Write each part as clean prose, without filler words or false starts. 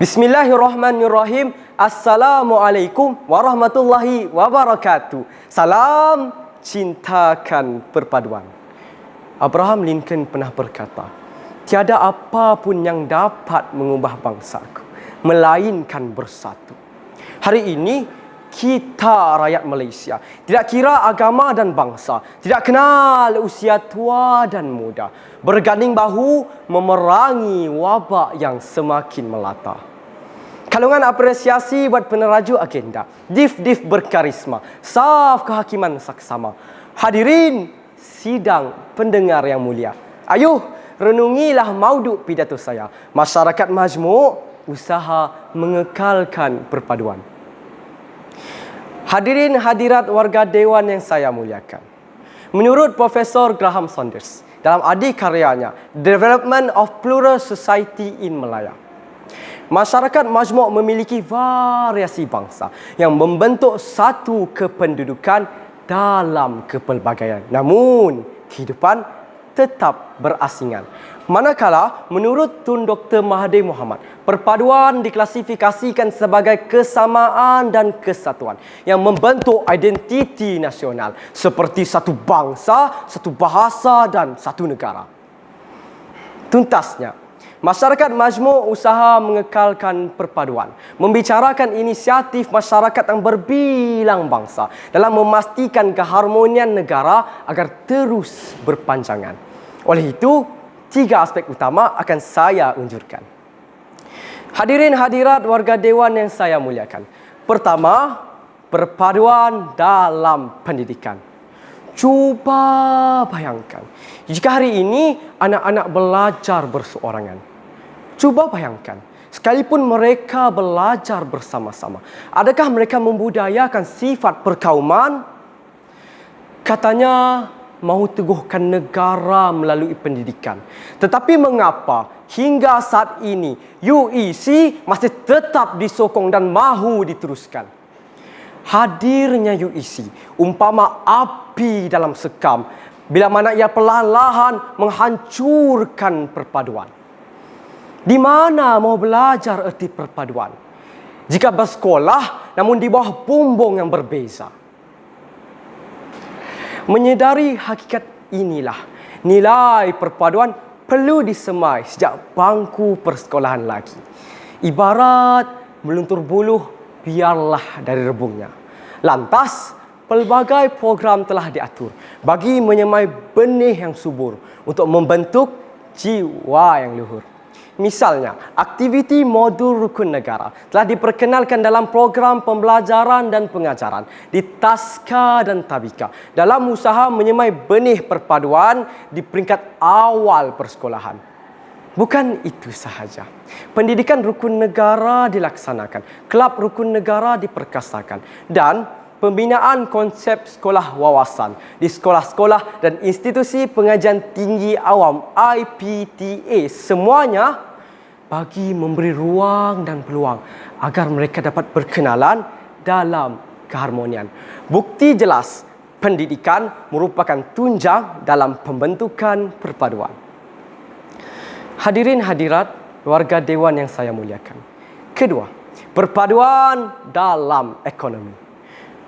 Bismillahirrahmanirrahim. Assalamualaikum warahmatullahi wabarakatuh. Salam cintakan perpaduan. Abraham Lincoln pernah berkata, tiada apa pun yang dapat mengubah bangsaku, melainkan bersatu. Hari ini, kita rakyat Malaysia tidak kira agama dan bangsa, tidak kenal usia tua dan muda, berganding bahu memerangi wabak yang semakin melata. Kalungan apresiasi buat peneraju agenda, div-div berkarisma, saf kehakiman saksama. Hadirin sidang pendengar yang mulia, ayuh renungilah mauduk pidato saya. Masyarakat majmuk, usaha mengekalkan perpaduan. Hadirin hadirat warga dewan yang saya muliakan. Menurut Profesor Graham Saunders dalam adikaryanya Development of Plural Society in Malaya, masyarakat majmuk memiliki variasi bangsa yang membentuk satu kependudukan dalam kepelbagaian. Namun, kehidupan tetap berasingan. Manakala, menurut Tun Dr. Mahathir Mohamad, perpaduan diklasifikasikan sebagai kesamaan dan kesatuan yang membentuk identiti nasional seperti satu bangsa, satu bahasa dan satu negara. Tuntasnya, masyarakat majmuk usaha mengekalkan perpaduan, membicarakan inisiatif masyarakat yang berbilang bangsa dalam memastikan keharmonian negara agar terus berpanjangan. Oleh itu, 3 aspek utama akan saya unjurkan. Hadirin hadirat warga dewan yang saya muliakan. Pertama, perpaduan dalam pendidikan. Cuba bayangkan, jika hari ini anak-anak belajar berseorangan. Cuba bayangkan, sekalipun mereka belajar bersama-sama, adakah mereka membudayakan sifat perkauman? Katanya mahu teguhkan negara melalui pendidikan. Tetapi mengapa hingga saat ini UEC masih tetap disokong dan mahu diteruskan? Hadirnya UEC umpama api dalam sekam, bila mana ia perlahan-lahan menghancurkan perpaduan. Di mana mau belajar erti perpaduan jika bersekolah namun di bawah bumbung yang berbeza? Menyedari hakikat inilah, nilai perpaduan perlu disemai sejak bangku persekolahan lagi. Ibarat meluntur buluh, biarlah dari rebungnya. Lantas, pelbagai program telah diatur bagi menyemai benih yang subur untuk membentuk jiwa yang luhur. Misalnya, aktiviti modul rukun negara telah diperkenalkan dalam program pembelajaran dan pengajaran di Taska dan Tabika dalam usaha menyemai benih perpaduan di peringkat awal persekolahan. Bukan itu sahaja. Pendidikan rukun negara dilaksanakan, kelab rukun negara diperkasakan dan pembinaan konsep sekolah wawasan di sekolah-sekolah dan institusi pengajian tinggi awam IPTA semuanya bagi memberi ruang dan peluang agar mereka dapat berkenalan dalam keharmonian. Bukti jelas, pendidikan merupakan tunjang dalam pembentukan perpaduan. Hadirin hadirat warga dewan yang saya muliakan. Kedua, perpaduan dalam ekonomi.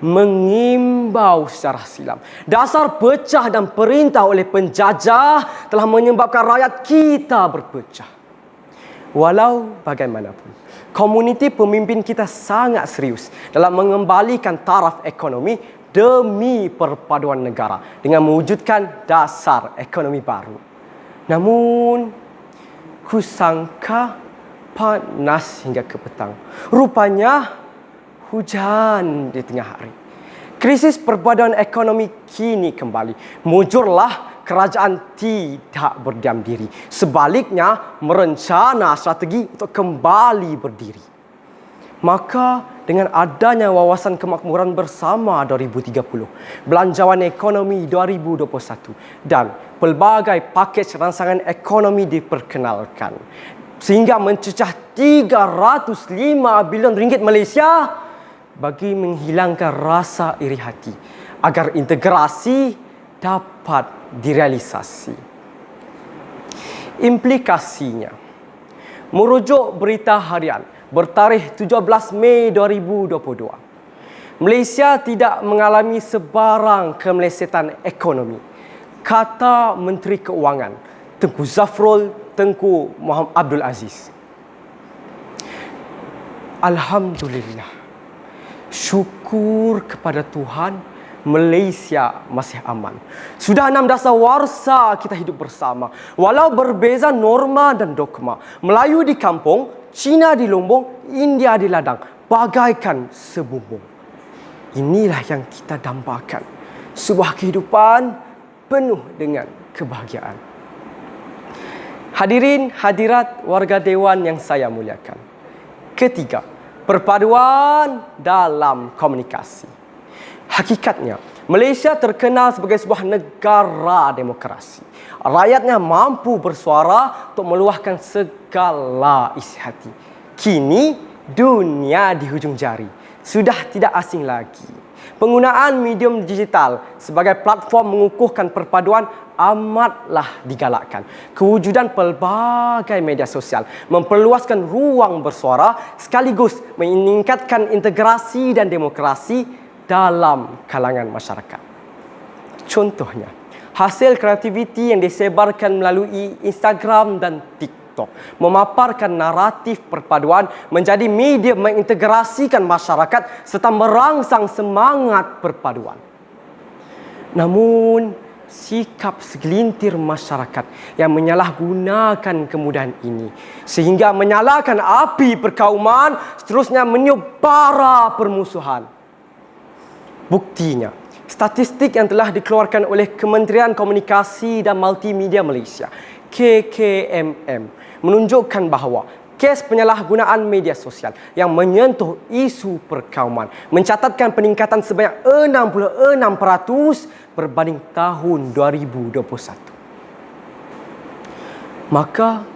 Mengimbau secara silam. Dasar pecah dan perintah oleh penjajah telah menyebabkan rakyat kita berpecah. Walau bagaimanapun, komuniti pemimpin kita sangat serius dalam mengembalikan taraf ekonomi demi perpaduan negara dengan mewujudkan dasar ekonomi baru. Namun, kusangka panas hingga ke petang. Rupanya, hujan di tengah hari. Krisis perpaduan ekonomi kini kembali. Mujurlah kerajaan tidak berdiam diri. Sebaliknya, merencana strategi untuk kembali berdiri. Maka, dengan adanya wawasan kemakmuran bersama 2030, belanjawan ekonomi 2021 dan pelbagai pakej rancangan ekonomi diperkenalkan, sehingga mencecah 305 bilion ringgit Malaysia bagi menghilangkan rasa iri hati agar integrasi dapat direalisasi. Implikasinya, merujuk berita harian bertarikh 17 Mei 2022. Malaysia tidak mengalami sebarang kemelesetan ekonomi, kata Menteri Keuangan Tengku Zafrul Tengku Muhammad Abdul Aziz. Alhamdulillah. Syukur kepada Tuhan, Malaysia masih aman. Sudah 6 dasawarsa kita hidup bersama. Walau berbeza norma dan dogma. Melayu di kampung, Cina di lumbung, India di ladang. Bagaikan sebumbung. Inilah yang kita dambakan. Sebuah kehidupan penuh dengan kebahagiaan. Hadirin hadirat warga Dewan yang saya muliakan. Ketiga, perpaduan dalam komunikasi. Hakikatnya, Malaysia terkenal sebagai sebuah negara demokrasi. Rakyatnya mampu bersuara untuk meluahkan segala isi hati. Kini, dunia di hujung jari. Sudah tidak asing lagi. Penggunaan medium digital sebagai platform mengukuhkan perpaduan amatlah digalakkan. Kewujudan pelbagai media sosial memperluaskan ruang bersuara sekaligus meningkatkan integrasi dan demokrasi dalam kalangan masyarakat. Contohnya, hasil kreativiti yang disebarkan melalui Instagram dan TikTok memaparkan naratif perpaduan menjadi media mengintegrasikan masyarakat serta merangsang semangat perpaduan. Namun, sikap segelintir masyarakat yang menyalahgunakan kemudahan ini sehingga menyalakan api perkauman seterusnya menyebara permusuhan. Buktinya, statistik yang telah dikeluarkan oleh Kementerian Komunikasi dan Multimedia Malaysia, KKMM, menunjukkan bahawa kes penyalahgunaan media sosial yang menyentuh isu perkauman mencatatkan peningkatan sebanyak 66% berbanding tahun 2021. Maka,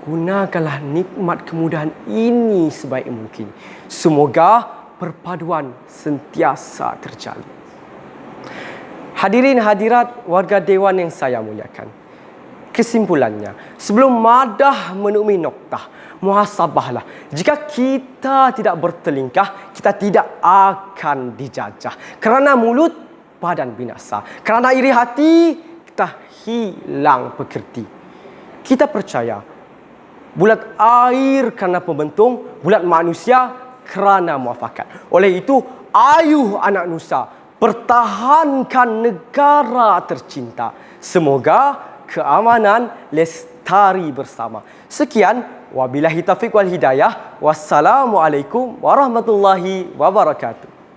gunakanlah nikmat kemudahan ini sebaik mungkin. Semoga perpaduan sentiasa terjalin. Hadirin hadirat warga Dewan yang saya muliakan. Kesimpulannya, sebelum madah menemui noktah, muhasabahlah. Jika kita tidak bertelingkah, kita tidak akan dijajah. Kerana mulut, badan binasa. Kerana iri hati, kita hilang pekerti. Kita percaya, bulat air kerana pembentung, bulat manusia kerana muafakat. Oleh itu, ayuh anak Nusa, pertahankan negara tercinta. Semoga keamanan lestari bersama. Sekian, wabillahi taufiq wal hidayah. Wassalamualaikum warahmatullahi wabarakatuh.